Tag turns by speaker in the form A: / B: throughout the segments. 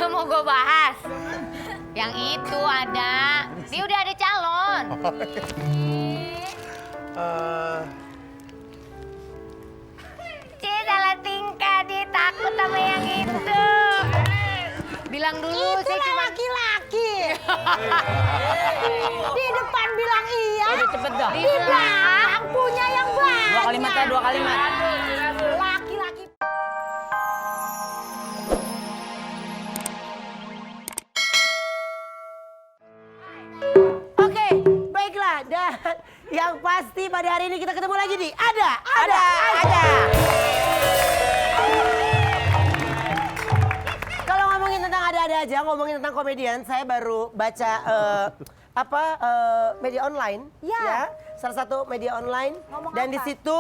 A: yang mau gue bahas? Yang itu ada. Dia udah ada calon. Cie salah tingkah, dia takut sama yang itu. Bilang dulu sih cuma
B: laki-laki. Di depan bilang iya.
C: Udah cepet dah.
B: Di belakang punya yang banyak.
C: Dua kalimat ya, 2 kalimat.
B: Laki-laki. Oke, baiklah. Dan yang pasti pada hari ini kita ketemu lagi di Ada. Kalau ngomongin tentang ada-ada aja, ngomongin tentang komedian, saya baru baca media online, ya, salah satu media online, dan di situ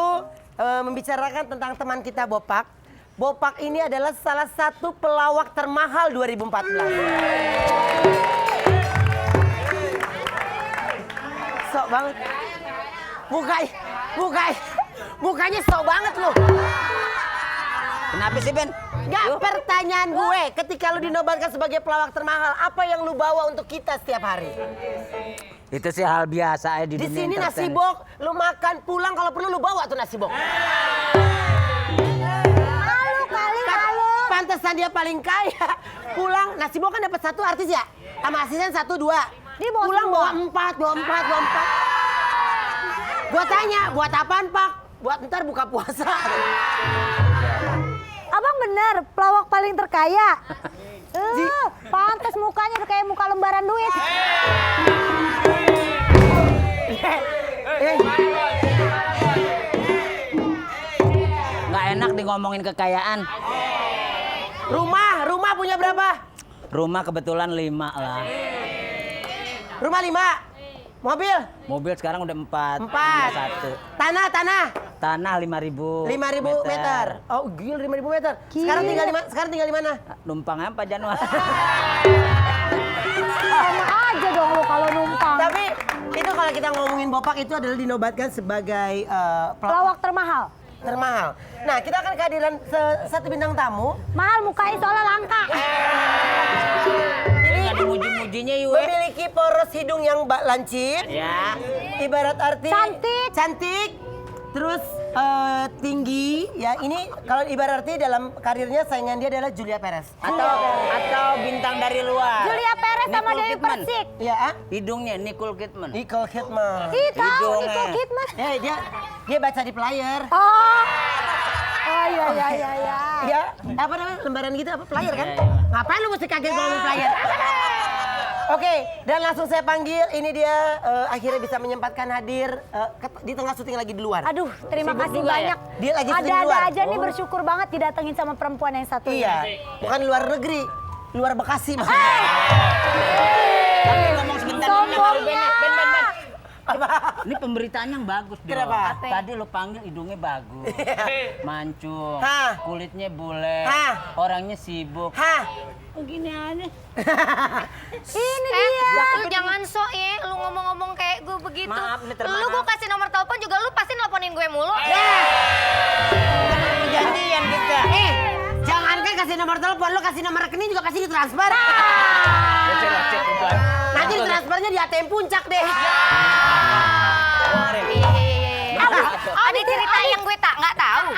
B: membicarakan tentang teman kita Bopak. Bopak ini adalah salah satu pelawak termahal 2014. Sok banget. Mukanya sok banget loh.
C: Kenapa sih, Ben?
B: Gak, pertanyaan gue, ketika lu dinobatkan sebagai pelawak termahal, apa yang lu bawa untuk kita setiap hari?
C: Itu sih hal biasa ya di
B: Di
C: dunia
B: sini nasi
C: entertain.
B: bok, lu makan pulang kalau perlu lu bawa tuh nasi bok. Malu kali, malu. Pantesan dia paling kaya. Pulang nasi bok kan dapat 1 artis ya, sama asisten 1, 2. Dia pulang bawa 4. Gua tanya, buat apaan Pak? Buat ntar buka puasa.
D: Abang bener, pelawak paling terkaya. Pantes mukanya udah kayak muka lembaran duit.
C: Nggak enak di ngomongin kekayaan.
B: Rumah punya berapa?
C: Rumah kebetulan 5 lah.
B: Rumah 5.
C: Mobil sekarang udah 4.
B: 4. Tanah
C: 5.000
B: meter. Oh, gila 5.000 meter. Sekarang tinggal di mana?
C: Numpang apa Januar?
D: Sama aja dong lu kalau numpang.
B: Tapi itu kalau kita ngomongin Bopak itu adalah dinobatkan sebagai
D: Pelawak termahal.
B: termahal. Nah, kita akan kehadiran satu bintang tamu.
D: Mahal mukanya soalnya langka.
B: Ini
C: Nggak dimuji-mujinya yuk.
B: memiliki poros hidung yang lancip.
C: Ya.
B: Ibarat arti
D: Cantik.
B: Terus tinggi. Ya, ini kalau ibarat arti dalam karirnya saingan dia adalah Julia Perez.
C: Atau bintang dari luar.
D: Julia Perez sama
C: Nicole
D: Dewi
C: Kidman.
D: Persik.
B: Ya,
C: Hidungnya Nicole Kidman.
B: Nicole Kidman.
D: Ih tahu
C: Hidungnya.
D: Nicole Kidman.
B: Dia baca di player.
D: Oh iya.
B: Ya, apa namanya lembaran gitu apa player kan?
C: Iya.
B: Ngapain lu mesti kaget ngomong player? Oke, dan langsung saya panggil. Ini dia akhirnya bisa menyempatkan hadir di tengah syuting lagi di luar.
D: Aduh, terima
C: Sibuk
D: kasih
C: juga ya?
D: banyak.
B: Dia lagi syuting di
D: Ada-ada
B: luar.
D: aja nih bersyukur banget didatengin sama perempuan yang satu ini.
B: Iya, bukan luar negeri, luar Bekasi maksudnya.
C: Tapi ngomong sebentar
D: Sombongnya.
C: Ben.
B: Apa?
C: Ini pemberitaan yang bagus dong.
B: Kenapa?
C: Tadi lo panggil hidungnya bagus. Mancung.
B: Hah?
C: Kulitnya bule.
B: Hah?
C: Orangnya sibuk.
B: Hah?
C: Oh, gini aja.
D: Ini dia.
A: Lu jangan sok ya, lu ngomong-ngomong kayak gue begitu.
C: Maaf nih,
A: Lu gue kasih nomor telepon juga lu pasti nelponin gue mulu.
C: Janjian kita.
B: Jangankan kasih nomor telepon, lu kasih nomor rekening juga pasti ditransfer. Nanti transfernya di ATM Puncak deh.
A: Ada cerita yang gue nggak tahu.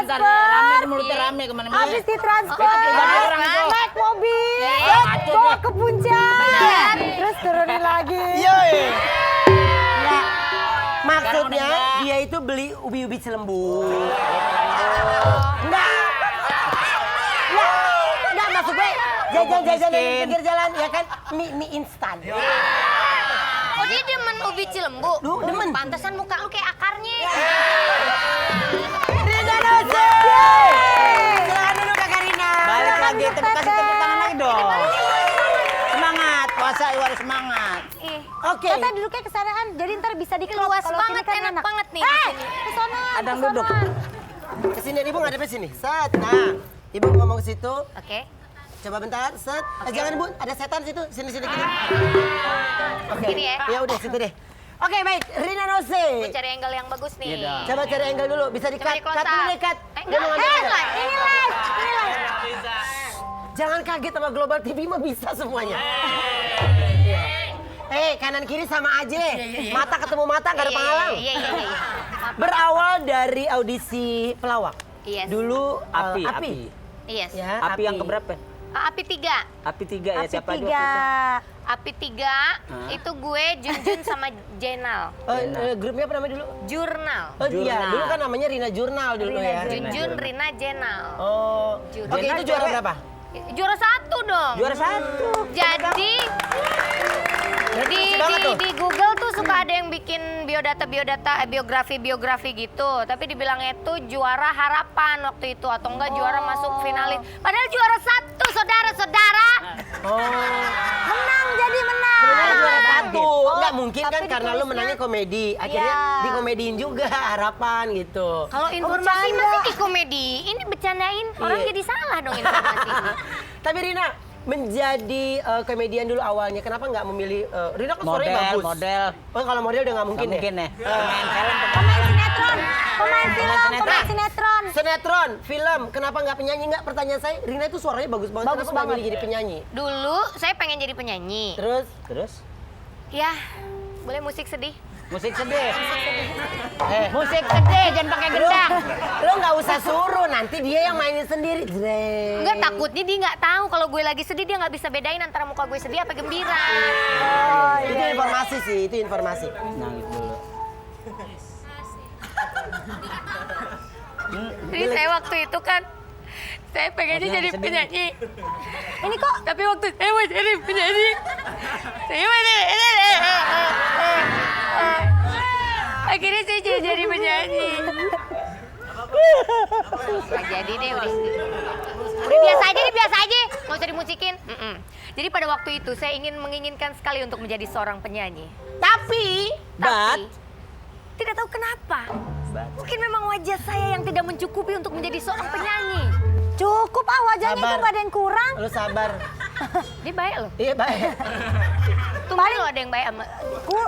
C: Ntar rame mulutnya rame kemana-mana.
D: Habis ditransfer,
C: orang itu.
D: naik mobil,
C: Iya,
D: bawa ke puncak, terus turunin lagi.
B: Ya, maksudnya
C: Sekarang udah
B: dia itu beli ubi-ubi Cilembu. Enggak, maksud gue jajan-jajan di pinggir jalan ya kan mie instan.
A: Oh dia demen ubi Cilembu.
B: Lu demen?
A: Pantesan muka lu kayak akarnya.
B: Rina Nose! Silakan dulu Kak Karina.
C: Balik lagi, kasih tepuk tangan lagi dong. Semangat, puasa harus semangat.
B: Oke.
D: Kita duduknya kesanaan, jadi ntar bisa dikeluas.
A: Luas
D: Kalau
A: banget,
D: sini kan
A: enak banget nih di sini.
D: Kesanaan,
C: Ada yang duduk.
B: Kesini ibu nggak ada di sini. Set. Nah, ibu ngomong ke situ.
A: Oke.
B: Coba bentar. Set. Jangan ibu, ada setan situ. Sini gini. Oke.
A: Gini ya.
B: Ya udah situ deh. Oke baik, Rina Nose.
A: Gue cari angle yang bagus nih.
C: Iya dong.
B: Coba cari angle dulu. Bisa di
A: Coba
B: cut.
A: di close
B: Cut dulu
A: up.
B: deh cut.
A: Enggak,
B: Dia mau ngambil angle.
D: Ini live.
B: Jangan kaget sama Global TV mah bisa semuanya. Kanan kiri sama aja. Mata ketemu mata gak ada penghalang.
A: Iya.
B: Berawal dari audisi pelawak.
A: Yes.
B: Dulu
C: Api.
A: Yes.
B: Ya,
C: Api yang keberapa?
A: Api 3.
C: Api 3 ya,
D: Api
C: siapa aja?
D: 3.
A: Api 3 itu gue, Junjun sama Jenal.
B: Grupnya apa namanya dulu?
A: Jurnal.
B: Oh iya,
C: Jurnal.
B: dulu kan namanya Rina Jurnal dulu ya.
A: Junjun, Rina, Jenal.
B: Oh, oke itu juara berapa?
A: Juara 1 dong.
C: Juara 1.
A: Jadi di Google tuh suka ada yang bikin biografi gitu. Tapi dibilangnya itu juara harapan waktu itu atau enggak juara masuk finalis. Padahal juara 1, saudara-saudara.
D: Menang jadi menang.
B: Sebenarnya juara 1. Enggak mungkin kan
D: tapi
B: karena lu
D: ditulisnya-
B: menangnya komedi. Akhirnya
D: Iya.
B: dikomediin juga harapan gitu.
A: Kalau informasi masih di komedi, ini bercandain orang
B: Iya.
A: jadi salah dong informasi.
B: Tapi Rina menjadi komedian dulu awalnya, kenapa nggak memilih Rina kan suaranya bagus.
C: Model.
B: Oh kalau model udah nggak mungkin
C: Nggak mungkin
B: ya?
C: ya. Pemain film.
D: Pemain sinetron. Pemain film,
C: sinetron.
D: pemain sinetron.
B: Sinetron, film, kenapa nggak penyanyi? Nggak, pertanyaan saya, Rina itu suaranya bagus banget,
D: Bagus
B: kenapa nggak
D: banget.
B: milih jadi penyanyi?
A: Dulu saya pengen jadi penyanyi.
B: Terus?
A: Ya, boleh musik sedih.
C: Musik sedih. Musik sedih, jangan pakai gendang.
B: Lo nggak usah suruh, nanti dia yang mainin sendiri. Jreng.
A: Enggak, takutnya dia nggak tahu kalau gue lagi sedih, dia nggak bisa bedain antara muka gue sedih apa gembira.
B: Itu informasi sih, itu informasi.
C: Nangis dulu.
A: Jadi saya waktu itu kan, saya pengennya jadi
C: sedih.
A: penyanyi.
D: Ini kok
A: Tapi waktu saya mau jadi penyanyi, saya akhirnya saya jadi penyanyi. Nggak jadi deh, udah biasa aja, nggak usah dimusikin. Jadi pada waktu itu saya menginginkan sekali untuk menjadi seorang penyanyi. Tapi tidak tahu kenapa. Mungkin memang wajah saya yang tidak mencukupi untuk menjadi seorang penyanyi.
D: cukup wajahnya itu
B: Sabar.
D: nggak ada yang kurang.
B: Lo sabar.
A: Dia baik loh.
B: Iya baik.
A: Tumben lo ada yang baik sama.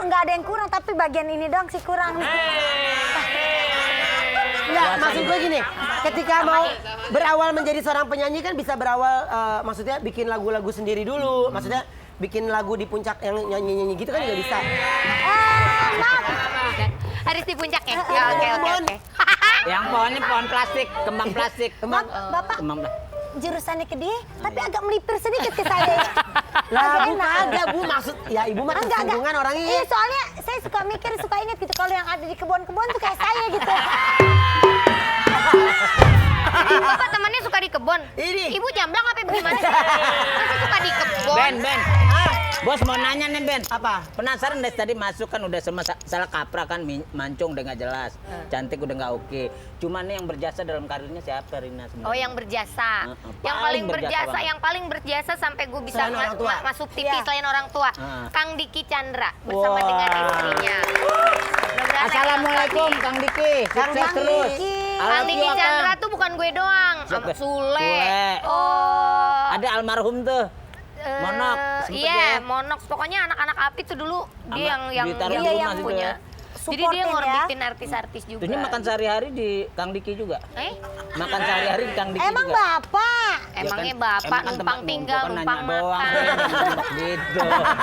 D: Nggak ada yang kurang, tapi bagian ini doang sih kurang.
B: Enggak, maksud gue gini, ketika mau berawal menjadi seorang penyanyi kan bisa berawal, maksudnya bikin lagu-lagu sendiri dulu, maksudnya bikin lagu di puncak yang nyanyi-nyanyi gitu kan juga bisa.
A: Harus di puncaknya. Ya, oke.
C: Yang pohonnya pohon plastik, kembang plastik.
D: Bapak
C: Kembang plastik.
D: jurusannya ke dia, tapi agak melipir sedikit ke saya.
B: Lah,
D: Agak
B: Bu,
D: enak.
B: kagak, Bu, maksud, ya Ibu mah tersinggungan orangnya.
D: Iya, soalnya saya suka mikir, suka ingat gitu kalau yang ada di kebun-kebun tuh kayak saya gitu.
A: Bapak temannya suka di kebun.
B: Ini.
A: Ibu jamblang apa gimana sih? Masa suka di kebun?
C: Ben. Bos mau nanya nih Ben.
B: Apa?
C: Penasaran dari tadi masuk kan udah sama salah kaprah kan, mancung udah nggak jelas, cantik udah nggak oke. Cuman nih yang berjasa dalam karirnya siapa Rina sebenarnya?
A: Oh, yang berjasa. Yang
C: paling
A: paling
C: berjasa
A: berjasa,
C: banget.
A: yang paling berjasa sampai gue bisa
B: Selain orang tua.
A: masuk TV
D: Iya.
A: selain orang tua. Kang Diki Chandra bersama
B: Wow.
A: dengan istrinya. Mudah-mudahan
C: Assalamualaikum
A: enak
C: Kang Diki.
B: Kang
C: Sukses
B: Diki.
C: terus.
A: sekali.
C: I
A: Kang
C: love
A: Diki
C: you, Akang.
A: Chandra tuh bukan gue doang,
C: Siapa?
A: Sule.
C: Sule.
A: Oh.
C: Ada almarhum tuh. Monok, sempet
A: Iya,
C: ya.
A: Monok. Pokoknya anak-anak Api tuh dulu dia
C: Sama
A: yang
C: ditaruh
A: dia
C: di rumah
A: yang
C: situ
A: punya.
C: ya.
A: Jadi dia
D: Supportin ya.
A: ngorbitin artis-artis juga.
C: Terusnya makan sehari-hari di Kang Diki juga.
A: Makan
C: Sehari-hari di Kang Diki
D: Emang
C: juga.
D: bapak?
A: Emangnya
C: Ya kan,
A: bapak
C: emang kan
A: numpang
C: tempat
A: tinggal,
C: numpang
A: numpang
C: nanya doang.
A: makan.
C: Gitu.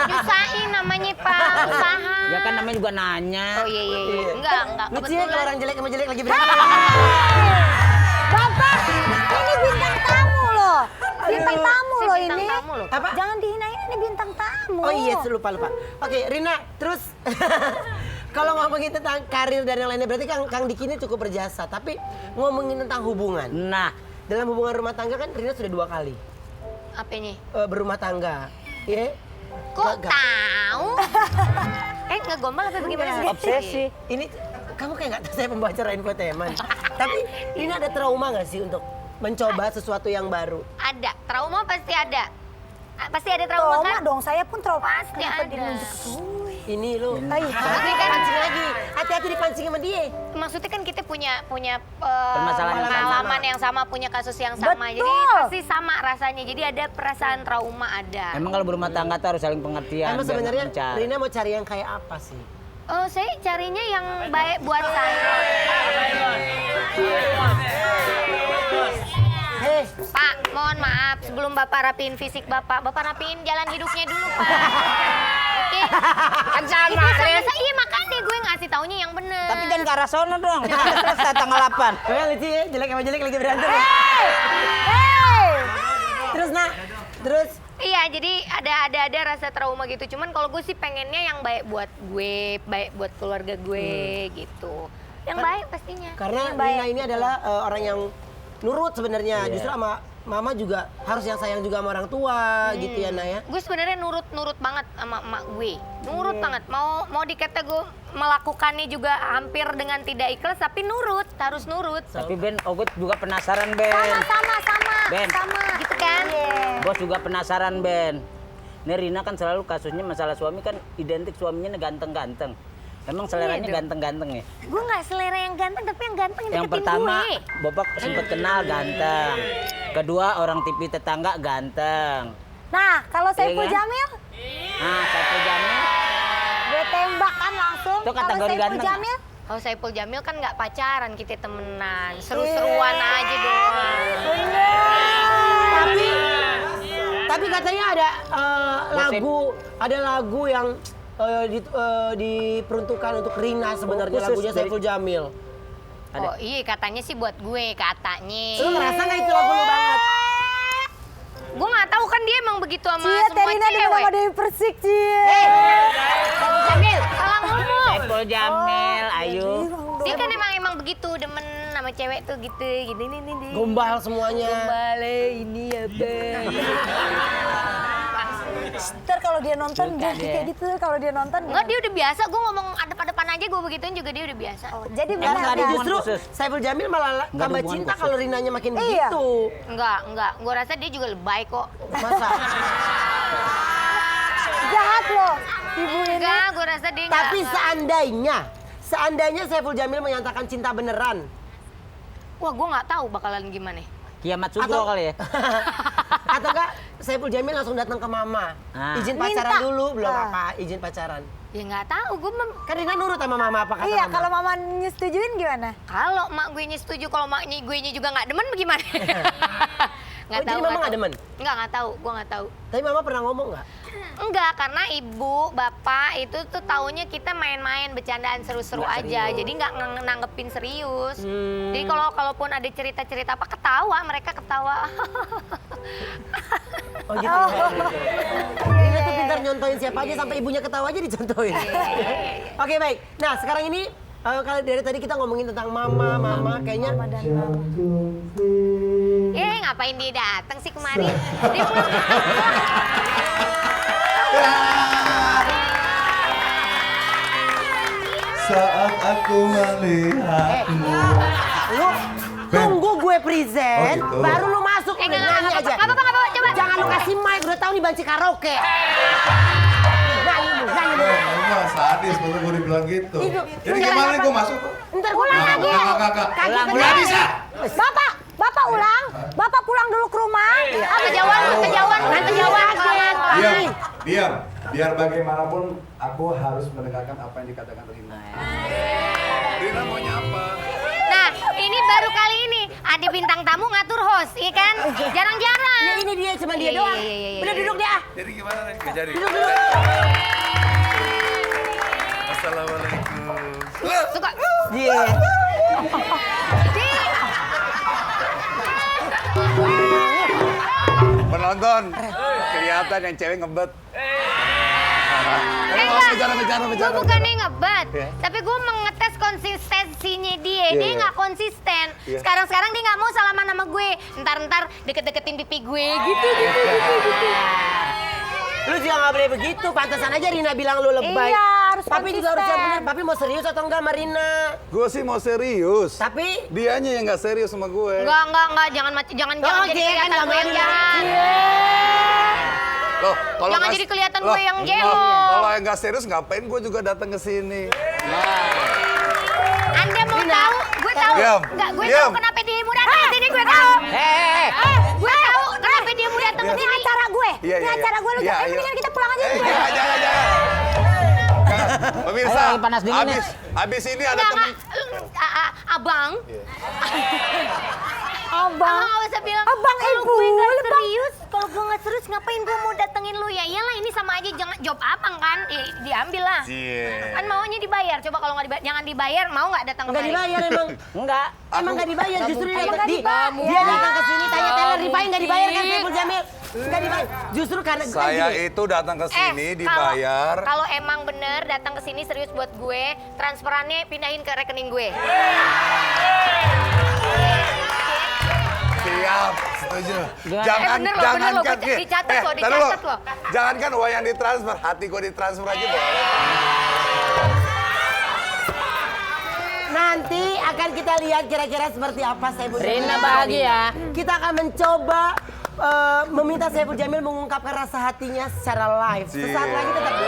A: Nyusahin namanya Pak, usaha.
C: Ya kan namanya juga nanya.
A: Oh iya. Enggak.
B: Lucu ya kalau orang jelek sama jelek lagi berantem.
D: Bapak, ini bintang tamu loh. Bintang tamu
A: Si
D: loh
A: bintang
D: ini.
A: tamu loh.
B: Apa?
D: Jangan dihinain, ini bintang tamu.
B: Oh iya, lupa. Oke, Rina, terus kalau ngomongin tentang karir dan yang lainnya, berarti Kang Diki ini cukup berjasa. Tapi ngomongin tentang hubungan,
C: Nah,
B: dalam hubungan rumah tangga kan Rina sudah 2 kali
A: Apanya?
B: berumah tangga. Iya?
A: Kok
B: Gagal.
A: tahu? Ngegombal apa bagaimana sih?
C: obsesi.
B: Ini kamu kayak nggak tahu saya pembawa acara infotainment. Tapi ini ada trauma nggak sih untuk mencoba sesuatu yang baru?
A: Ada, trauma pasti ada. Pasti ada trauma
D: Trauma
A: kan?
D: dong, saya pun trauma.
A: Pasti
D: Kenapa
A: ada.
D: dinunjuk ke gue?
B: Ini lo.
D: Ay,
B: Hati kan pancing lagi. Hati-hati dipancing sama dia.
A: Maksudnya kan kita punya
C: Permasalahan yang
A: pengalaman
B: sama.
A: yang sama, punya kasus yang sama. Jadi
D: Betul.
A: pasti sama rasanya. Jadi ada perasaan trauma ada.
C: Emang kalau berumah tangga tuh harus saling pengertian.
B: Emang
C: biar
B: sebenarnya
C: lancar.
B: Rina mau cari yang kayak apa sih?
A: Oh, saya carinya yang baik buat saya. Pak, mohon maaf sebelum Bapak rapiin fisik Bapak rapiin jalan hidupnya dulu, Pak. Oke.
C: Kan sama,
A: Itu
C: Ren.
A: selesai, iya makanya gue ngasih taunya yang bener.
C: Tapi jangan ke arah sono dong. Selesai tanggal 8.
B: Lucu ya, jelek sama jelek lagi berantem.
D: Hey!
B: Terus nak, terus
A: Iya, jadi ada rasa trauma gitu. Cuman kalau gue sih pengennya yang baik buat gue, baik buat keluarga gue gitu. Yang baik pastinya.
B: karena
A: Yang baik.
B: Rina ini adalah orang yang nurut sebenarnya.
C: Iya.
B: Justru sama mama juga harus yang sayang juga sama orang tua gitu ya Naya.
A: Gue sebenarnya nurut banget sama emak gue. Nurut banget. Mau dikata gue melakukannya juga hampir dengan tidak ikhlas, tapi nurut, harus nurut.
C: Tapi Ben, Ogut juga penasaran Ben.
D: Sama.
C: Ben.
D: Sama.
A: Gitu kan?
C: Bos juga penasaran Ben. Ini Rina kan selalu kasusnya masalah suami kan identik suaminya ganteng-ganteng. Emang seleranya
A: Iya dong.
C: ganteng-ganteng ya?
A: Gue nggak selera yang ganteng, tapi yang ganteng yang
C: Yang
A: deketin
C: pertama,
A: gue.
C: Bapak sempat kenal ganteng. Kedua, orang TV tetangga ganteng.
D: Nah, kalau Saiful
C: Iya kan?
D: Jamil,
C: Nah, satu jamnya
D: gue tembak kan langsung.
C: Itu
D: Kalau
C: kategori
D: Saiful
C: ganteng.
D: Jamil,
A: Kalau Saiful Jamil kan nggak pacaran, kita temenan. Seru-seruan aja doang.
B: Tapi katanya ada ada lagu yang diperuntukkan untuk Rina sebenarnya,
C: khusus
B: lagunya
C: dari-
B: Saiful Jamil.
C: Ada.
A: Oh iya, katanya sih buat gue, katanya.
B: Lu ngerasa nggak itu lagu lu banget?
A: Gue nggak tahu kan dia emang begitu sama
D: Cie,
A: semua
D: Terina dengan
A: cewek.
D: nama Dewi Persik, Cie.
A: Saiful Jamil, salah ngomong.
C: Saiful Jamil, ayo.
A: Dia kan emang begitu, demen sama cewek tuh gitu, gini.
B: Gombal semuanya.
A: Bale ini apa?
D: Ntar kalau dia nonton,
C: Suka
D: dia
C: dia.
D: kayak gitu. Kalau dia nonton,
A: Enggak, dia udah biasa. Gue ngomong adep-adepan aja, gue begituin juga dia udah biasa.
D: jadi
C: Emang nggak ada
D: benar.
C: hubungan
B: Justru
C: khusus?
B: Saiful Jamil malah
C: Nggak ada
B: tambah
C: hubungan
B: cinta
C: khusus.
B: kalau Rinanya makin
D: Iya.
B: begitu.
A: Enggak. Gue rasa dia juga lebay kok.
B: Masa?
D: Jahat loh, Ibu ini.
A: Enggak, gue rasa dia enggak.
B: Tapi seandainya Saiful Jamil menyatakan cinta beneran.
A: Wah, gue nggak tahu bakalan gimana.
C: Kiamat Sugro kali ya?
B: Atau enggak Saiful Jamil langsung datang ke mama.
C: Ah.
B: Izin pacaran
D: Minta.
B: dulu, belum
D: Ah.
B: apa, izin pacaran.
A: Ya nggak tahu, gue
B: Kan Rina nurut sama mama apa kata
D: Iya,
B: mama?
D: kalau mama nyetujuin gimana?
A: kalau mak gue nya setuju, kalau maknya gue nya juga nggak demen bagaimana?
B: Oh, jadi mama nggak demen?
A: Nggak tahu, gue nggak tahu.
B: Tapi mama pernah ngomong nggak?
A: Enggak, karena ibu, bapak itu tuh taunya kita main-main, bercandaan seru-seru
B: Nggak
A: aja.
B: serius.
A: Jadi nggak nanggepin serius. Jadi kalaupun ada cerita-cerita apa, ketawa, mereka ketawa.
B: Oh gitu ya. Rina tuh pintar nyontoin siapa aja sampai ibunya ketawa aja dicontohin. Oke baik. Nah sekarang ini kalau dari tadi kita ngomongin tentang mama, kayaknya
A: Ngapain dia datang sih kemarin? Dia pulang.
E: Saat aku melihatmu.
B: lu tunggu gue present,
E: Oh, gitu.
B: baru lu masuk udah nyanyi aja.
A: Nggak apa-apa, coba.
B: Jangan lu kasih mic, udah tahu nih banci karaoke. Nyanyi lu.
E: Enggak sadis kalau gue dibilang gitu.
B: Itu,
E: Jadi
B: lu
E: gimana
B: jangan
E: gue masuk?
B: Ntar gue lagi.
E: Kakak.
B: Kaki
E: Udah bisa.
D: Bapak ulang. Bapak pulang dulu ke rumah.
A: Kejauhan.
E: Diam. Biar bagaimanapun aku harus mendengarkan apa yang dikatakan Rina. Rina mau nyapa.
A: Nah, ini baru kali ini ada bintang tamu ngatur host, iya kan? Jarang-jarang.
B: Ya ini dia, cuma dia
A: Iya,
B: doang.
A: iya, iya, iya.
B: Udah duduk dia.
E: Jadi gimana nih? Gak jadi.
B: Duduk dulu.
E: Assalamualaikum.
A: Suka.
B: Iya.
E: Penonton, kelihatan yang cewek ngebet.
A: Gue bukannya ngebat,
E: Iya.
A: tapi gue mengetes konsistensinya dia.
E: Iya,
A: Dia
E: iya.
A: nggak konsisten.
E: Iya.
A: Sekarang dia nggak mau salaman sama gue. Ntar deket-deketin pipi gue gitu.
B: Lu juga nggak boleh begitu, pantesan aja Rina bilang lu lebay.
D: Iya, harus
B: Papi juga harus yang
D: konsisten.
B: bener. Papi mau serius atau enggak sama Rina?
E: Gue sih mau serius.
B: Tapi
E: Dianya yang nggak serius sama gue.
A: Enggak, jangan
B: Oh,
A: jadi
B: dia kan
A: kelihatan
B: nggak
A: gue yang
B: mau.
A: jahat.
E: Loh, kalau
A: Jangan
E: nggak-
A: jadi kelihatan
E: Loh,
A: gue yang
E: loh,
A: jengol.
E: Kalau yang nggak serius ngapain gue juga datang ke sini?
A: Anda mau tahu? Gue tahu.
E: Diam.
A: Enggak, gue
E: Diam.
A: tahu kenapa dia mau datang ke sini. Gue tahu. Gue tahu kenapa dia mau datang ke
D: Ini
A: sini.
D: acara gue.
E: Iya,
D: Ini
E: iya,
D: acara gue. Lu
E: iya,
D: jangan
E: iya.
D: mendingan kita pulang aja.
E: Jangan. Pemirsa,
C: Ayo, lagi panas dingin nih.
E: habis ini ada
A: Enggak,
E: temen.
A: abang.
D: Abang.
A: Nggak usah bilang,
D: Abang
A: kalau
D: Ibu,
A: gue nggak
D: lebang.
A: serius, kalau gue nggak serius ngapain gue mau datengin lu ya? Iyalah ini sama aja jangan job abang kan, diambil lah. Kan maunya dibayar. Coba kalau nggak dibayar, jangan dibayar, mau nggak datang
B: Enggak
A: kemari?
B: dibayar emang.
C: Enggak.
B: Emang nggak dibayar, justru dia
D: nggak dibayar.
B: dia datang ke sini tanya Taylor Rifai nggak dibayar kan Saiful Jamil? Nggak dibayar. Justru karena
E: Saya itu datang ke sini dibayar.
A: Kalau emang bener datang ke sini serius buat gue, transferannya pindahin ke rekening gue.
E: Siap, setuju.
A: bener loh, dicatat loh, dicatat loh.
E: Jangankan uang yang ditransfer, hati gue ditransfer aja boleh.
B: nanti akan kita lihat kira-kira seperti apa Saiful Jamil.
C: Rina bahagia.
B: Kita akan mencoba meminta Saiful Jamil mengungkapkan rasa hatinya secara live. Sesaat lagi tetap di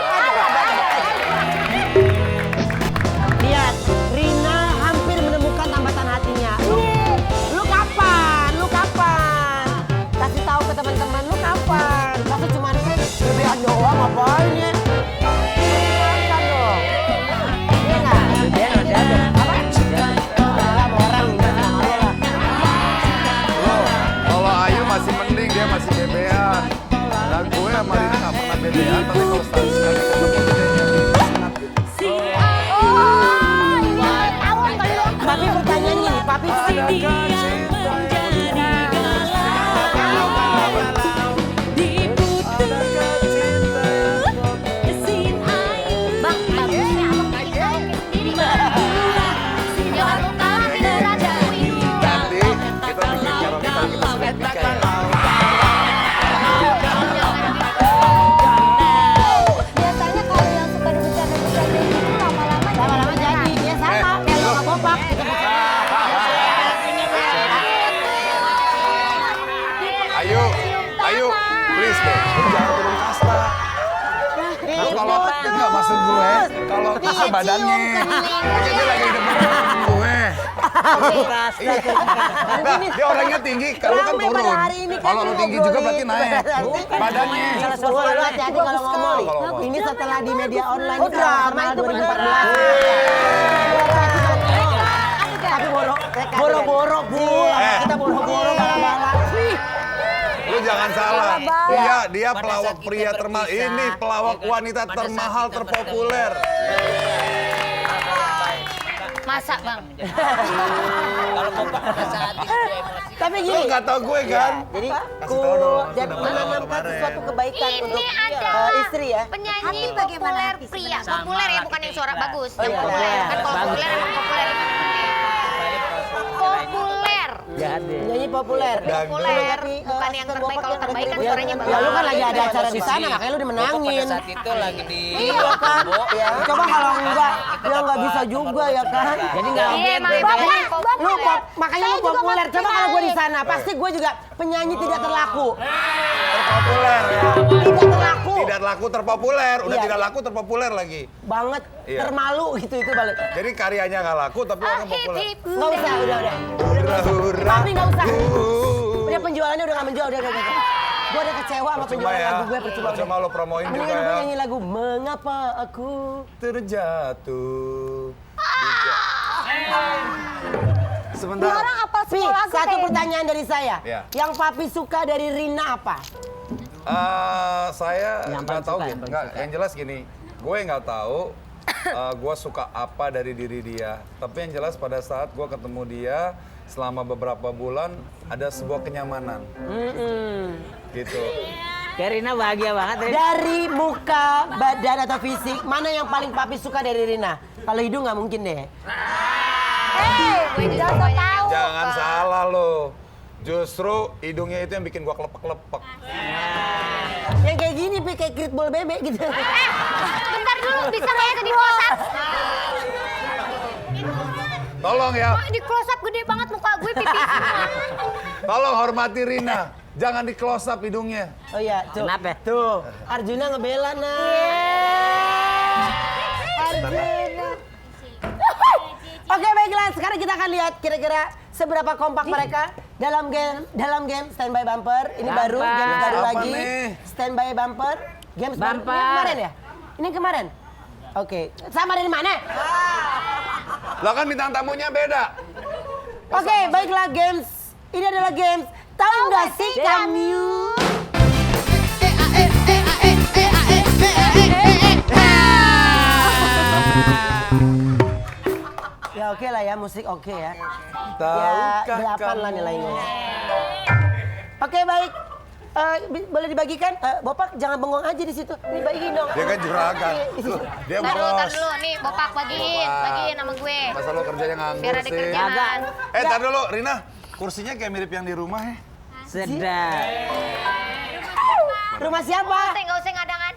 B: Lihat, Rina hampir menemukan tambatan hatinya. Lu kapan? Lu kapan? Kasih tahu ke teman-teman lu kapan? Masa cuma bebean doang ngapain ya? Kan dong. Iya nggak?
C: Dia masih ada.
E: Kalau Ayu masih mending, dia masih bebean. Dan gue sama Rina nggak pernah bebean, tapi kalau sekali ketemu dia jadi sangat gitu.
B: Papi pertanyaan gini, Papi
A: Bang, bagusnya abang kasih tahu sendiri. Jangan lu kalah, bener aja.
E: Nanti kita bikin karaoke kalau kita sudah nikah ya.
D: Biasanya kalau yang suka bercanda-bercanda itu lama-lama
B: jadi ya sama kayak lo bopak.
E: Ayu, please deh, jangan turun kasta. Lu kalau nggak maksud gue, kalau kasta badannya, dia lagi demen gue. Nah, dia orangnya tinggi, kalau kan turun. Kalau lu tinggi juga berarti naik. Badannya.
B: Hati-hati kalau ngomong. Ini setelah di media online itu drama itu 2014. Tapi boro-boro Bu. Kita boro-boro bala-bala.
E: Lu jangan salah. Dia pelawak pria termahal. Ini pelawak wanita termahal terpopuler.
A: Masa bang?
C: Kalau bapak rasa hati itu emosi.
B: Tapi
E: Lu
B: gini,
E: nggak tau gue kan?
B: jadi
E: Kasih tahu dong,
B: dan
E: sudah
B: menanamkan
E: kemarin.
B: sesuatu kebaikan untuk
A: Ini ada
B: istri ya.
A: penyanyi populer pria. Populer ya, bukan yang suara bagus. Yang
B: iya.
A: populer. Kan kalau
C: Bagus.
A: populer emang populer di mana-mana. Populer.
C: Jahat deh.
B: Penyanyi populer.
A: Populer.
B: Tapi,
A: Bukan yang terbaik. Kalau terbaik kan
B: Ya,
A: suaranya bagus.
B: ya lu kan lagi ada acara di sana, makanya lu
C: Bapak
B: dimenangin.
C: pada saat itu lagi di
B: Iya kan? Ya. Coba kalau enggak, ya enggak bisa juga ya kan?
C: Jadi nggak
A: Iya, emang
C: objek,
A: bapak.
C: Beb.
B: Lu makanya lu populer. Coba kalau gue di sana, pasti gue juga penyanyi tidak terlaku.
E: Terpopuler ya.
B: Tidak terlaku.
E: Tidak laku terpopuler, udah
B: Iya.
E: tidak laku terpopuler lagi.
B: Banget
E: Iya.
B: termalu gitu itu balik.
E: Jadi karyanya nggak laku tapi orang
A: Hip
E: populer.
A: hip.
B: Enggak usah, udah.
E: Hurra, hurra.
B: Tapi enggak usah. Udah penjualannya udah enggak menjual, udah. Gue udah kecewa sama
E: Percuma
B: penjualan
E: ya.
B: lagu gue, percuma.
E: Percuma lo promoin juga
B: Mendingan gue
E: ya.
B: nyanyi lagu Mengapa Aku.
E: Terjatuh.
D: Dua
E: Sebentar.
D: orang apal
B: Pi,
D: semua lagu
B: satu
D: kayak
B: pertanyaan dari saya.
E: Iya.
B: Yang Papi suka dari Rina apa?
E: Saya
C: Yang
E: nggak
C: paling
E: tahu
C: suka,
E: gitu.
C: yang paling
E: Nggak,
C: suka.
E: yang jelas gini, gue nggak tahu gue suka apa dari diri dia. Tapi yang jelas pada saat gue ketemu dia selama beberapa bulan ada sebuah kenyamanan. Gitu.
C: Kayak Rina bahagia banget deh.
B: Dari muka, badan atau fisik, mana yang paling Papi suka dari Rina? Kalau hidung nggak mungkin deh.
A: Gue juga banyak.
E: Jangan salah lo. Justru hidungnya itu yang bikin gue kelepek-kelepek.
B: Yang kayak gini, Pi, kayak kritbol bebek gitu.
A: Bentar dulu, bisa nggak ya di close up?
E: Tolong ya,
A: Di close up gede banget muka gue pipis semua.
E: tolong hormati Rina. Jangan di close up hidungnya.
B: Oh iya, tuh.
C: Kenapa?
B: Tuh, Arjuna ngebela, nah. Arjuna. Oke, baiklah. Sekarang kita akan lihat kira-kira seberapa kompak mereka dalam game standby bumper. Ini baru,
C: Bumper.
B: game baru
E: Apa
B: lagi.
E: nih?
B: Standby bumper. Game baru.
C: Bumper.
B: Ini kemarin ya? Ini kemarin. Oke, sama dari mana?
E: Lah kan bintang tamunya beda.
B: Oke, baiklah games. Ini adalah games Tahu nggak sih kamu? Ya oke lah ya, musik oke ya. Ya,
E: Tahukah
B: 8 lah
E: kamu?
B: nilainya. Oke baik. Boleh dibagikan? Bopak jangan bengong aja di situ. Nih bagiin dong.
E: Dia kan juragan. Dia
A: Tar
E: bos.
A: dulu nih, Bopak bagiin sama gue.
E: Masa lo kerjanya nganggur
A: Biar ada
E: sih?
A: kerjaan.
E: Tar dulu, Rina. Kursinya kayak mirip yang di rumah ya.
C: Sedap.
B: Rumah siapa?
A: Nggak usah ngadangan.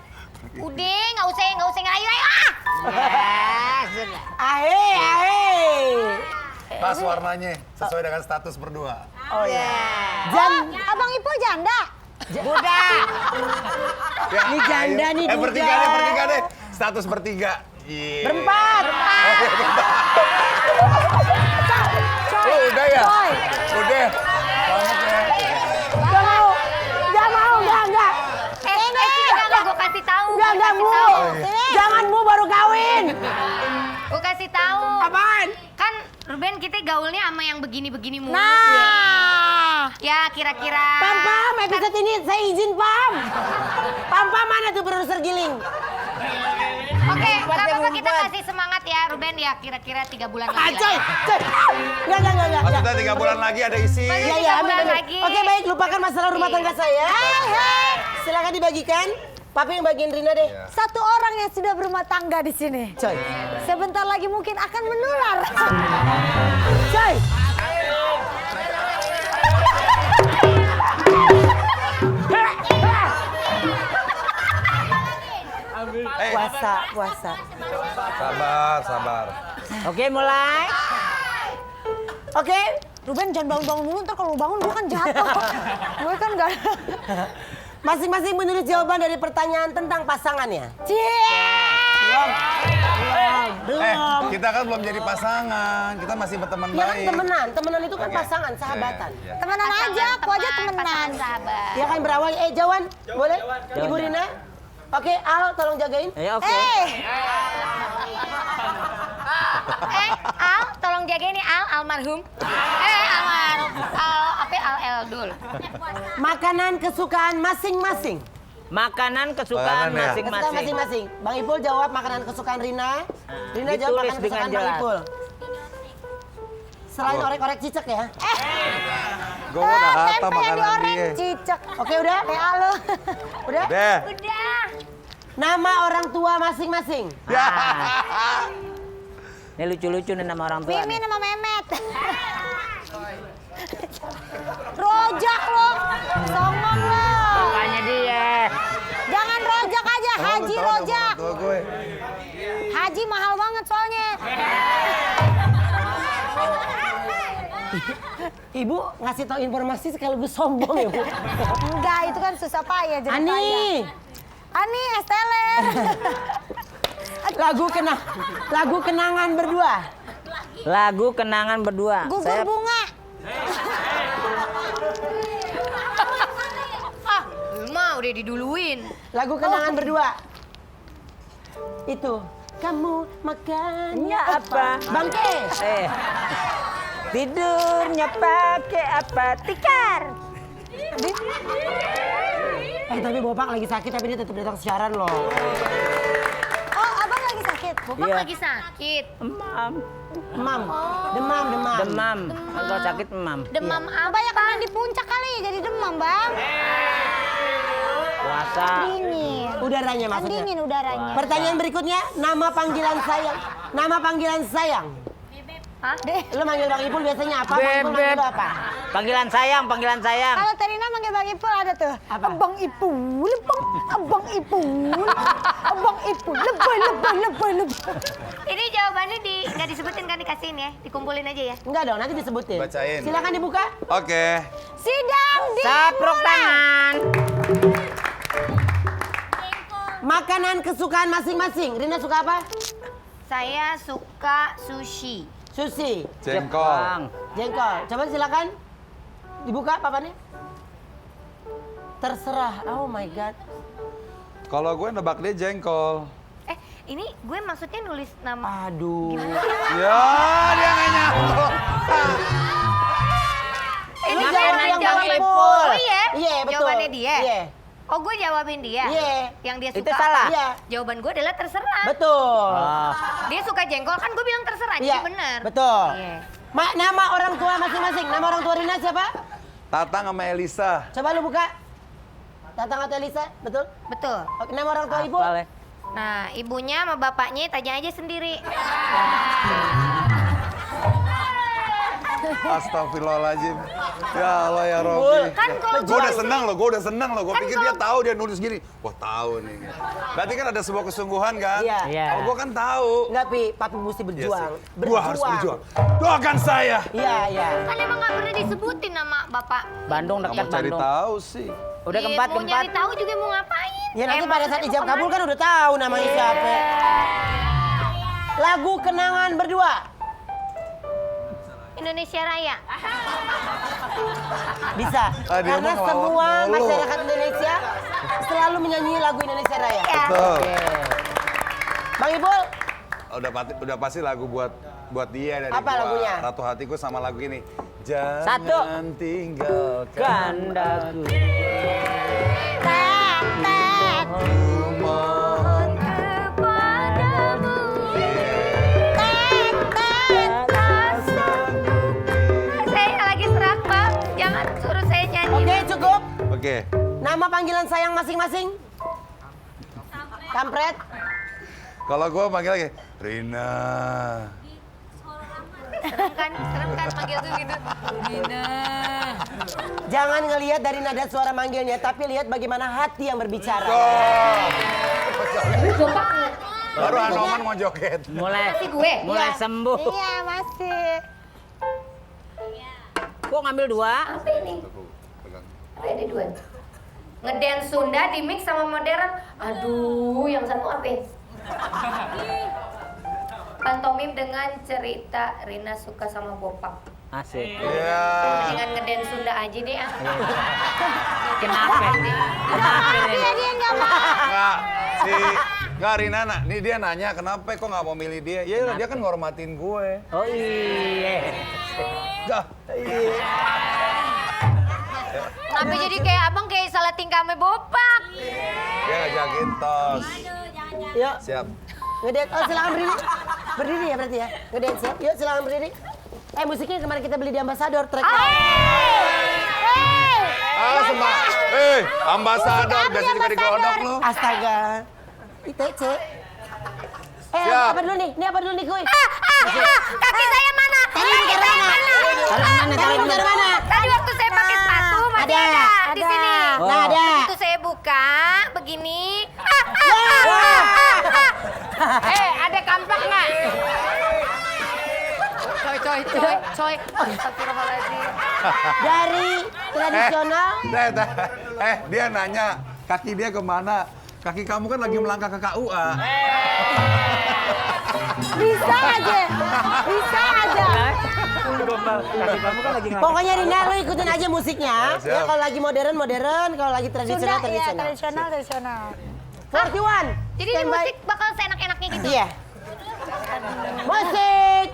A: Udah, nggak usah ngerayu ayo ah.
B: Ahe.
E: Pas warnanya, sesuai dengan status berdua.
B: Oh ya.
D: Abang Ipul janda.
E: Ya,
B: Ini janda
E: ayo.
B: nih,
E: Bertiga
B: duda.
E: deh. Status bertiga. Iya.
B: Berempat.
E: Oh, udah ya? Udah. Selamat ya.
B: Gak mau, enggak.
A: Enggak, gue kasih tahu.
B: Enggak mu. Jangan mu baru kawin.
A: Gue kasih tahu.
B: Apaan?
A: Kan Ruben kita gaulnya sama yang begini-begini mulu.
D: Nah.
A: Ya kira-kira.
B: Pam, episode ini saya izin Pam. Pam mana tuh produser giling?
A: Oke, nggak apa-apa kita kasih semangat ya Ruben ya kira-kira 3 bulan lagi.
B: Coy. Enggak.
E: Maksudnya 3 bulan lagi ada isi.
A: Masih
B: Iya,
A: 3 bulan
B: ambil.
A: lagi.
B: Oke baik, lupakan masalah rumah tangga saya. Silakan dibagikan. Papi yang bagiin Rina deh.
D: Satu orang yang sudah berumah tangga di sini.
B: Coy.
D: Sebentar lagi mungkin akan menular.
B: Coy. Puasa.
E: Sabar.
B: Oke, mulai. Oke.
D: Ruben jangan bangun-bangun dulu, ntar kalau lu bangun gue kan jatuh. Gue kan gak...
B: Masing-masing menulis jawaban dari pertanyaan tentang pasangannya. Belum.
E: Kita kan belum jadi pasangan. Kita masih berteman
B: Ya kan
E: baik.
B: temenan itu kan
E: Oke.
B: pasangan, sahabatan.
E: Iya.
D: Temenan aja, aku aja temenan.
A: Pasangan sahabat.
B: Ya kan berawal, Jawan, boleh? Ibu Rina? Oke, Al, tolong jagain.
C: Oke.
A: Al, tolong jagain nih Al, almarhum. Almarhum. Al Eldul.
B: Makanan kesukaan masing-masing.
C: Makanan kesukaan
E: Makanan ya?
B: Kesukaan
C: masing-masing.
B: masing-masing. Bang Ipul jawab makanan kesukaan Rina. Rina jawab
C: ditulis
B: makanan
C: dengan
B: kesukaan Bang
C: jelas.
B: Ipul. Selain orek-orek cicak ya.
E: Gue udah hata
D: Tempe yang
E: makanan
D: dioreng,
E: dia.
D: cicak.
B: Oke, udah?
D: PA lu.
B: Udah?
E: Deh.
A: Udah.
B: Nama orang tua masing-masing.
C: Ini lucu-lucu nih nama orang tua.
D: Mimin
C: nih.
D: sama Memet. Rojak lo. Songong lo.
C: Makanya dia.
D: Jangan rojak aja, Haji
E: Tahu
D: rojak.
E: nama orang tua gue.
D: Haji mahal banget soalnya.
B: Ibu ngasih tahu informasi sekaligus sombong ya, Bu.
D: Enggak, itu kan susah payah jadi kaya. Ani, es teler.
B: Lagu kenangan berdua.
C: Lagu kenangan berdua.
D: Gugur bunga.
A: Lu mah udah diduluin.
B: Lagu kenangan berdua. Itu. Kamu makannya apa? Bangke.
C: Tidurnya pakai apa? Tikar.
B: Tapi Bopak lagi sakit tapi dia tetap datang siaran loh.
D: Oh, abang lagi sakit.
A: Bapak
C: Iya.
A: lagi sakit.
C: Demam.
B: Demam.
C: Demam. Kalau sakit demam.
A: Demam apa?
D: Banyak makan di puncak kali jadi demam, Bang.
C: Puasa.
D: Dingin.
B: Udaranya
D: Kan
B: maksudnya.
D: dingin udaranya.
B: Pertanyaan berikutnya, nama panggilan sayang. Nama panggilan sayang.
A: Hah?
B: Lo manggil Bang Ipul biasanya apa? Bang Ipul manggil lo apa?
C: Panggilan sayang, panggilan sayang.
D: Kalau Terina manggil Bang Ipul ada tuh.
B: Apa?
D: Abang Ipul, Abang Ipul, Abang Ipul, lebay.
A: Ini jawabannya nggak disebutin kan dikasihin ya? Dikumpulin aja ya?
B: Enggak dong, nanti disebutin.
E: Bacain.
B: Silakan dibuka.
E: Oke.
D: Sidang di
C: Sapruk tangan.
B: Makanan kesukaan masing-masing. Rina suka apa?
A: Saya suka sushi.
B: Sushi,
E: Jengkol.
C: Jepang.
B: jengkol. Coba silakan dibuka papannya. Terserah. Oh my god.
E: Kalau gue nebak dia jengkol.
A: Ini gue maksudnya nulis nama.
B: Aduh.
E: Ya, dia nggak nyambung.
A: Ini
B: Makanan
A: jangan
B: yang
A: jawab
B: paling Ipul.
A: Oh iya?
B: Iya, betul.
A: Jawabannya dia?
B: Iya.
A: Oh, gue jawabin dia?
B: Iya.
A: Yang dia
C: Itu
A: suka
C: salah.
A: apa?
B: Iya.
A: Jawaban gue adalah terserah.
B: Betul.
A: Dia suka jengkol, kan gue bilang terserah,
B: Iya,
A: jadi bener.
B: betul.
A: Iya.
B: Nama orang tua masing-masing. Nama orang tua Rina siapa?
E: Tatang sama Elisa.
B: Coba lu buka. Tatang atau Elisa, betul?
A: Betul.
B: Oke, nama orang tua ibu?
C: Apal ya?
A: Nah, ibunya sama bapaknya tanya aja sendiri.
E: Astagfirullahaladzim. Ya Allah ya Robbi.
A: Kan kalau
E: Gue udah senang loh, gue pikir dia tahu, dia nulis gini. Wah tahu nih. Berarti kan ada sebuah kesungguhan kan?
B: Iya.
C: Iya.
E: Oh, gue kan tahu.
B: Enggak, Pi. Papi mesti
E: Iya
B: berjuang.
E: sih. Gua harus berjuang. Doakan saya.
B: Iya, iya.
A: kan emang gak pernah disebutin nama bapak.
C: Bandung dekat
E: Cari
C: Bandung.
E: tahu sih.
C: Udah
A: Iya,
C: keempat,
A: mau
C: keempat.
A: nyari tahu juga mau ngapain?
B: Ya nanti pada saat
A: maksudnya
B: ijab
A: mau
B: kabul
A: kemana?
B: kan udah tahu namanya siapa. Lagu kenangan berdua.
A: Indonesia Raya.
B: Bisa.
E: Ah, dia
B: Karena
E: mah ngelawan
B: semua
E: mulu.
B: masyarakat Indonesia selalu menyanyi lagu Indonesia Raya.
A: Iya.
E: Betul.
B: Bang Ibul,
E: Udah pasti lagu buat dia dari
B: Apa
E: gua.
B: lagunya?
E: Ratu Hatiku sama lagu ini. Jangan
C: Satu.
E: tinggalkan
C: Kandaku.
E: mohon.
A: Kepadamu. Saya lagi serak, Bang. Jangan suruh saya nyanyi.
B: oke cukup.
E: Oke.
B: Nama panggilan sayang masing-masing. Kampret.
E: Kalau gue panggil lagi, Rina.
A: Serem kan panggil tuh gitu. Dina.
B: Jangan ngelihat dari nada suara manggilnya, tapi lihat bagaimana hati yang berbicara.
E: Baru Anoman mau joget.
C: Mulai
A: Masih gue.
C: mulai
B: Iya.
C: sembuh.
D: Iya, masih.
C: Kok ngambil dua?
A: Apa ini? Ada dua. Ngedance Sunda di mix sama modern. Aduh, yang satu apa? Pantomim dengan cerita Rina suka sama Bopak.
C: Asik.
E: Iya.
A: Dengan ngedance Sunda aja deh ah.
C: Kenapa? Kenapa ini?
D: Dia nggak mau.
E: Nggak Rina, nih dia nanya kenapa kok nggak mau milih dia? Ya dia kan ngormatin gue.
C: Oh iya.
E: Nggak.
A: Kenapa jadi kayak abang kayak salah tingkah sama Bopak?
E: Dia ngajakin tos.
B: Yuk,
E: Siap.
B: ngedance. Oh, silakan berdiri. Berdiri ya berarti ya. Ngedance ya. Yuk, silakan berdiri. Musiknya kemarin kita beli di Ambassador track.
E: Semua. Ambasador biasa juga digodok lu.
B: Astaga. ITC.
E: Siap.
B: Apa dulu nih? Ini apa dulu nih, Kuy?
A: Kaki saya mana?
B: Tadi bukan mana? Tadi bukan mana?
A: Tadi waktu saya pakai sepatu masih ada, di
D: Ada.
A: sini.
B: Nah, ada.
A: Begitu saya buka begini. Ada kampak nggak? Coy. Astagfirullahaladzim.
B: Dari tradisional.
E: Dia nanya kaki dia kemana? Kaki kamu kan lagi melangkah ke KUA.
D: Bisa aja. Bisa aja.
B: Pokoknya Rina, lu ikutin aja musiknya.
E: Siap.
B: Ya, kalau lagi modern, kalau lagi tradisional,
D: Sunda, iya,
B: tradisional.
D: tradisional.
B: 41.
A: Jadi ini
B: Standby.
A: musik bakal seenak-enaknya gitu.
B: Iya. Musik.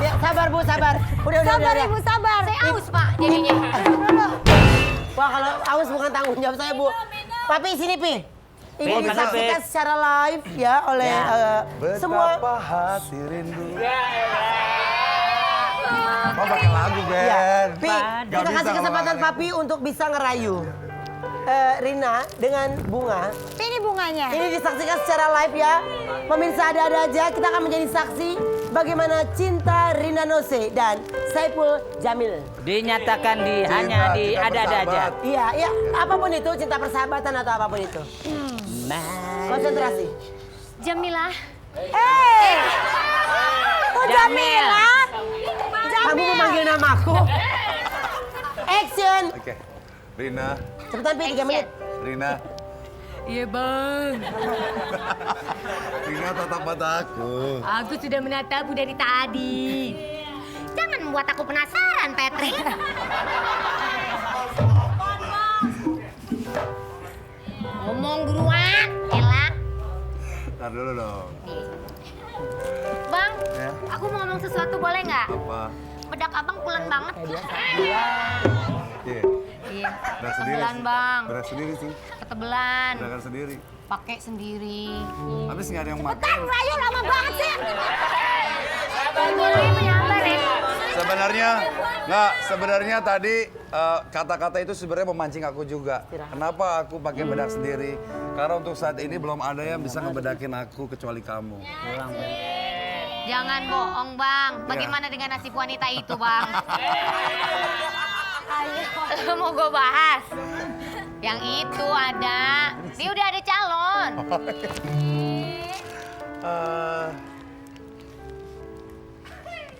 B: Ya, sabar Bu, sabar. Udah.
D: Sabar Ibu, sabar.
A: Saya aus Pak jadinya.
B: Wah, kalau aus bukan tanggung jawab saya, Bu. Papi sini, Pi. Ini
C: Pi, mana,
B: disaksikan
C: Pi?
B: secara live ya oleh semua.
E: Betapa hati rindu. Oh, pakai lagu, Ben.
B: Ya, Pi,
E: Gak
B: kita
E: bisa
B: kasih
E: kalau
B: kesempatan
E: lagu.
B: Papi untuk bisa ngerayu Rina dengan Bunga.
D: Ini bunganya.
B: Ini disaksikan secara live ya. Pemirsa ada-ada aja, kita akan menjadi saksi bagaimana cinta Rina Nose dan Saiful Jamil.
C: Dinyatakan hanya di
E: kita
C: ada-ada aja.
E: bersahabat.
B: Iya, iya, apapun itu, cinta persahabatan atau apapun itu. Konsentrasi.
A: Jamilah.
D: Oh Jamila.
B: Kamu memanggil namaku. Action.
E: Oke. Rina,
B: Cepetan Pi, 3 menit.
E: Rina.
A: Iya bang.
E: Rina tatap mataku.
A: Aku sudah menatapmu dari tadi. Jangan membuat aku penasaran, Patrick. Ngomong buruan, Ella.
E: Ntar dulu dong.
A: Bang,
E: Ya.
A: aku mau ngomong sesuatu boleh nggak?
E: Apa?
A: Bedak abang pulen banget.
E: Iya.
A: Iya.
E: Berak sendiri.
A: Ketebelan bang,
E: Berak sendiri sih.
A: ketebelan.
E: Berakan sendiri.
A: Pakai sendiri.
E: Habis nggak ada yang makan.
D: Kan rayu lama banget sih.
A: Boleh menyabar ya.
E: Sebenarnya tadi kata-kata itu sebenarnya memancing aku juga. Kenapa aku pakai bedak sendiri? Karena untuk saat ini belum ada yang bisa ngebedakin aku kecuali kamu.
A: Jangan bohong bang. Bagaimana dengan nasib wanita itu bang? Mau gue bahas? Yang itu ada. Dia udah ada calon.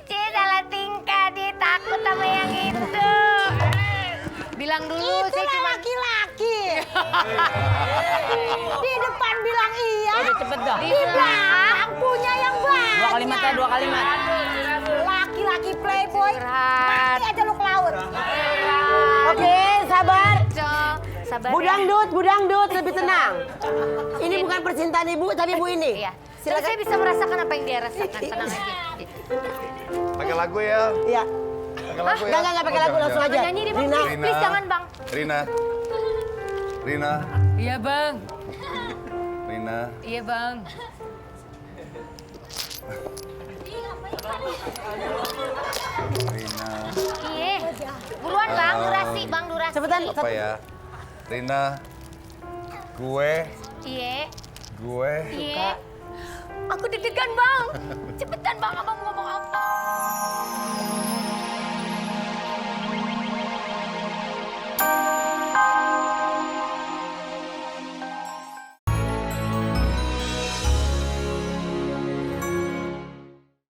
A: Cie salah tingkah, dia takut sama yang itu. Bilang dulu sih
D: Itulah
A: cuma
D: laki-laki. Di depan bilang iya.
C: Udah cepet dah.
D: Di belakang punya yang banyak.
C: 2 kalimat ya, 2 kalimat.
D: Laki-laki playboy.
A: Curhat.
D: Mati aja lu ke laut.
B: Oke, sabar.
A: Sabar
B: Budang dut, lebih tenang. Ini bukan percintaan ibu, tapi ibu ini.
A: Iya. Terus saya bisa merasakan apa yang dia rasakan. Tenang aja.
E: Pakai lagu ya.
B: Iya.
E: Pakai lagu ya.
B: Enggak pakai lagu, langsung aja.
A: Nyanyi deh bang,
B: Rina,
A: please jangan bang.
E: Rina. Rina.
A: Iya bang.
E: Rina.
A: Iya bang.
E: Rina.
A: Iya. Buruan bang, durasi bang, durasi.
B: cepetan.
E: Apa ya? Rina. Gue.
A: Iya.
E: Gue.
A: Iya. Aku deg-degan bang. Cepetan bang, abang ngomong.